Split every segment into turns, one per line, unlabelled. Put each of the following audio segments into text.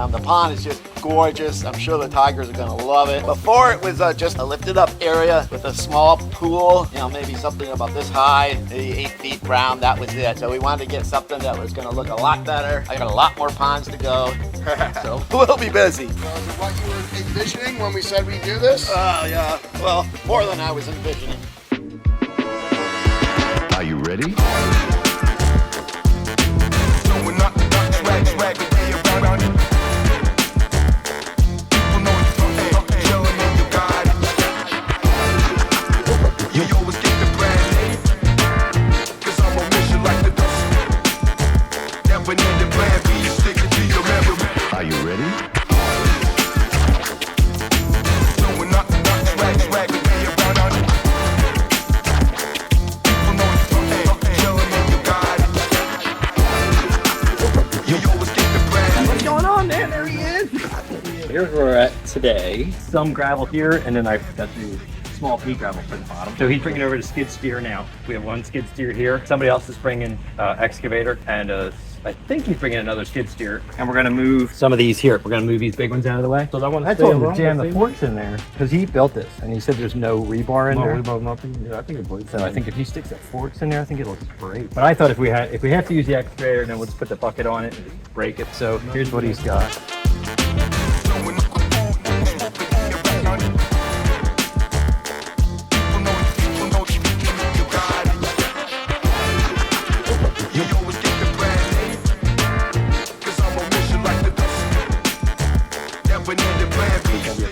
The pond is just gorgeous. I'm sure the tigers are gonna love it. Before it was just a lifted up area with a small pool, you know, maybe something about this high, maybe 8 feet round, that was it. So we wanted to get something that was gonna look a lot better. I got a lot more ponds to go, so we'll be busy.
Is it what you were envisioning when we said we'd do this?
Oh yeah, well, more than I was envisioning.
Are you ready? Are you ready?
What's going on, man? There he is. Here's where we're at today. Some gravel here, and then I've got the small pea gravel for the bottom. So he's bringing over the skid steer now. We have one skid steer here. Somebody else is bringing excavator, and I think he's bringing another skid steer. And we're gonna move some of these here. We're gonna move these big ones out of the way. So that one. I told him to jam the forks in there because he built this, and he said there's no rebar in there. No rebar, nothing. Yeah, I think it would. So I think if he sticks the forks in there, I think it looks great. But I thought if we have to use the excavator, then we'll just put the bucket on it and break it. So here's what he's got.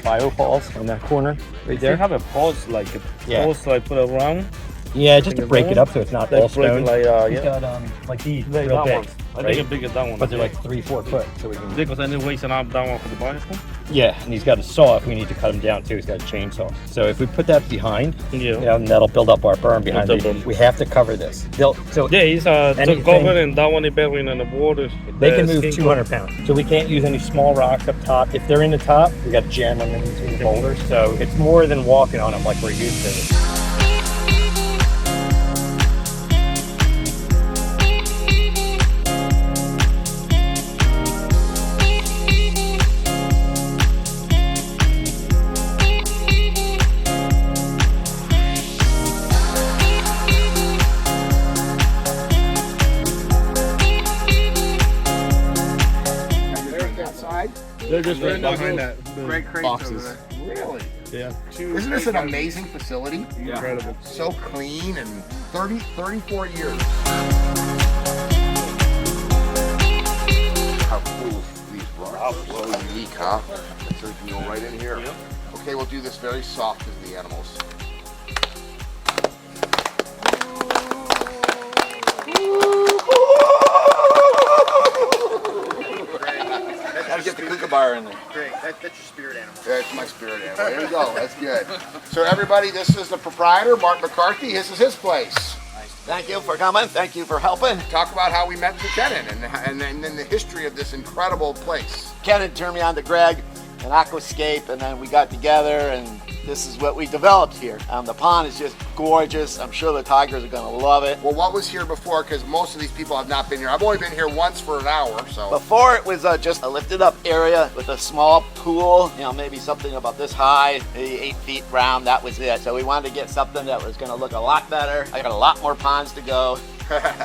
Biopauls on that corner right there.
You have a pause like I put around.
Yeah, just to break it up so it's not all stone.
Like,
He's got like these
like
real
that
big,
one. I think a bigger that one.
but they're like 3-4 foot, so we can.
Because I didn't waste enough that one for the bicycle.
Yeah, and he's got a saw if we need to cut him down too. He's got a chainsaw. So if we put that behind,
Yeah.
you know, and that'll build up our berm behind it. We have to cover this. So
Yeah, he's
Anything-
covered and that one is buried in the water.
they can move 200 pounds. So we can't use any small rocks up top. If they're in the top, we got to jam them into the boulders. So it's more than walking on them like we're used to.
They're just right
behind
that.
Great crates
boxes.
over there. Really?
Yeah.
Isn't this an amazing facility?
Incredible.
So clean and 34 years. How cool these rocks are. So unique, huh? So you can go right in here. Okay, we'll do this very soft as the animals.
Gotta get the kookaburra in there.
Great. That's your spirit animal. That's my spirit animal. There you go. That's good. So everybody, this is the proprietor, Mark McCarthy. This is his place.
Thank you for coming. Thank you for helping.
Talk about how we met Kenan and then the history of this incredible place.
Kenan turned me on to Greg and Aquascape, and then we got together, and this is what we developed here. The pond is just gorgeous. I'm sure the tigers are gonna love it.
Well, what was here before? Because most of these people have not been here. I've only been here once for an hour, so.
Before it was just a lifted up area with a small pool, you know, maybe something about this high, maybe 8 feet round, that was it. So we wanted to get something that was gonna look a lot better. I got a lot more ponds to go.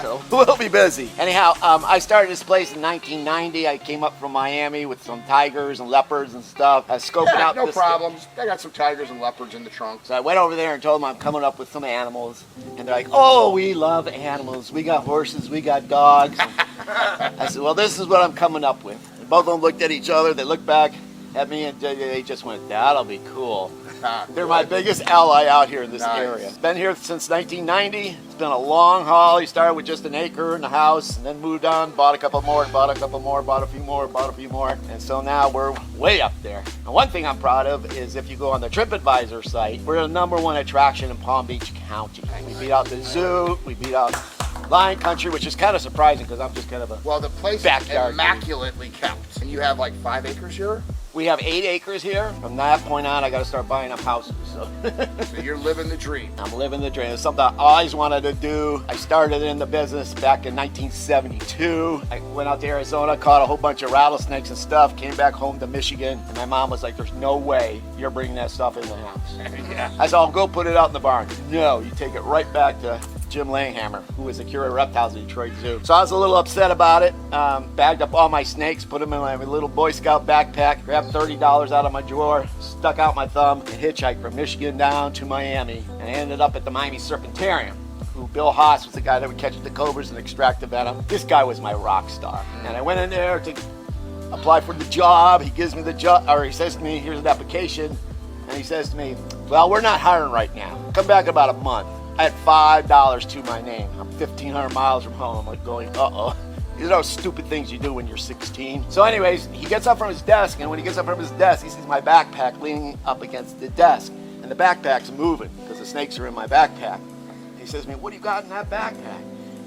So we'll be busy. Anyhow, I started this place in 1990. I came up from Miami with some tigers and leopards and stuff. I was scoping out
no
this
problems. I got some tigers and leopards in the trunk.
So I went over there and told them I'm coming up with some animals. And they're like, oh, we love animals. We got horses, we got dogs. I said, well, this is what I'm coming up with. And both of them looked at each other. They looked back at me and they just went, that'll be cool. They're my biggest ally out here in this area. Been here since 1990. It's been a long haul. He started with just an acre and a house, and then moved on, bought a couple more, bought a couple more, bought a few more, bought a few more. And so now we're way up there. And one thing I'm proud of is if you go on the TripAdvisor site, we're the #1 attraction in Palm Beach County. We beat out the zoo, we beat out Lion Country, which is kind of surprising because I'm just kind of a
Well, the place is
backyard
immaculately kept. And you have like 5 acres here?
We have 8 acres here. From that point on, I got to start buying up houses. So.
So you're living the dream.
I'm living the dream. It's something I always wanted to do. I started in the business back in 1972. I went out to Arizona, caught a whole bunch of rattlesnakes and stuff, came back home to Michigan, and my mom was like, there's no way you're bringing that stuff in the house.
Yeah.
I said, I'll go put it out in the barn. No, you take it right back to Jim Langhammer, who was the curator of reptiles at Detroit Zoo. So I was a little upset about it. Bagged up all my snakes, put them in my little Boy Scout backpack, grabbed $30 out of my drawer, stuck out my thumb, and hitchhiked from Michigan down to Miami. And I ended up at the Miami Serpentarium, who Bill Haas was the guy that would catch the cobras and extract the venom. This guy was my rock star. And I went in there to apply for the job. He gives me the job, or he says to me, here's an application. And he says to me, well, we're not hiring right now. Come back in about a month. I had $5 to my name. I'm 1,500 miles from home. I'm like going, uh-oh. These are those stupid things you do when you're 16. So anyways, he gets up from his desk, and when he gets up from his desk, he sees my backpack leaning up against the desk. And the backpack's moving because the snakes are in my backpack. He says to me, what do you got in that backpack?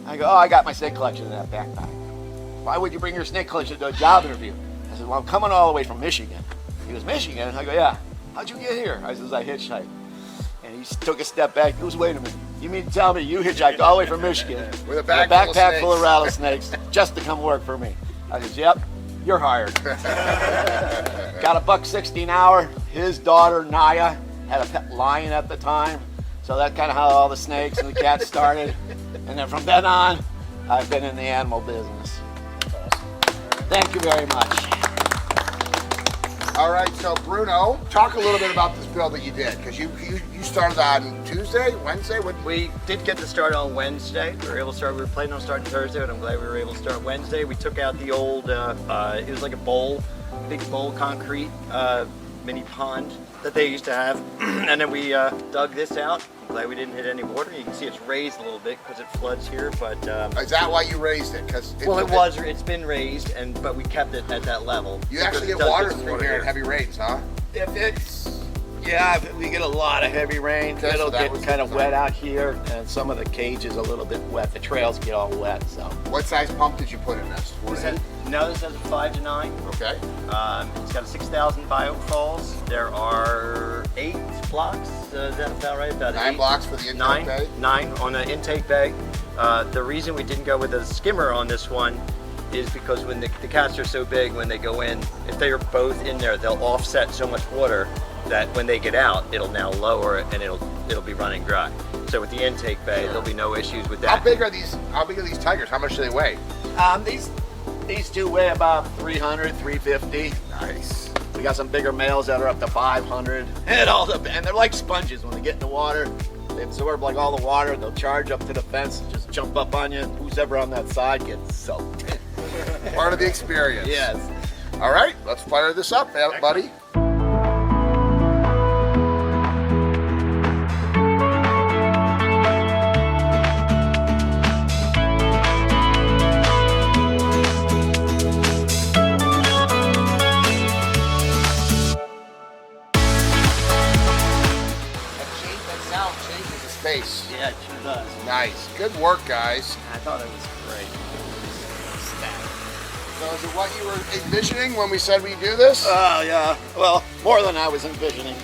I go, oh, I got my snake collection in that backpack. Why would you bring your snake collection to a job interview? I said, well, I'm coming all the way from Michigan. He goes, Michigan? I go, yeah. How'd you get here? I says, I hitchhiked. And he took a step back. He goes, wait a minute. You mean to tell me you hitchhiked all the way from Michigan
With a
backpack full of rattlesnakes just to come work for me? I said, yep, you're hired. Got $1.60 an hour. His daughter, Naya, had a pet lion at the time. So that's kind of how all the snakes and the cats started. And then from then on, I've been in the animal business. Thank you very much.
All right, so Bruno, talk a little bit about this build that you did, because you started on Tuesday, Wednesday?
We did get to start on Wednesday. We were able to start. We were planning on starting Thursday, but I'm glad we were able to start Wednesday. We took out the old. It was like a bowl, big bowl concrete mini pond that they used to have, and then we dug this out. I'm glad we didn't hit any water. You can see it's raised a little bit because it floods here, but
Is that why you raised it?
it's been raised, but we kept it at that level.
You actually get
Because it does
water
get
through here in heavy rains, huh?
If we get a lot of heavy rain,
Okay, so
it'll
that
get
was
kind
the
of
thing.
wet out here, and some of the cage is a little bit wet. The trails get all wet, so.
What size pump did you put in this?
This has a 5 to 9.
Okay.
It's got a 6,000 biofalls. There are 8 blocks. Is that about right? About
9
8?
blocks for the intake bay?
9 on the intake bay. The reason we didn't go with a skimmer on this one is because when the cats are so big, when they go in, if they are both in there, they'll offset so much water that when they get out, it'll now lower it and it'll be running dry. So with the intake bay, there'll be no issues with that.
How big are these tigers? How much do they weigh?
These two weigh about 300, 350.
Nice.
We got some bigger males that are up to 500. And they're like sponges when they get in the water. They absorb like all the water. They'll charge up to the fence and just jump up on you. Who's ever on that side gets soaked.
Part of the experience.
Yes.
All right, let's fire this up, buddy. That sound changes the space.
Yeah, it sure does.
Nice. Good work, guys.
I thought it was great.
So is it what you were envisioning when we said we'd do this?
Yeah. Well, more than I was envisioning.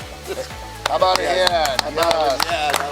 How about a hand?
Yeah, that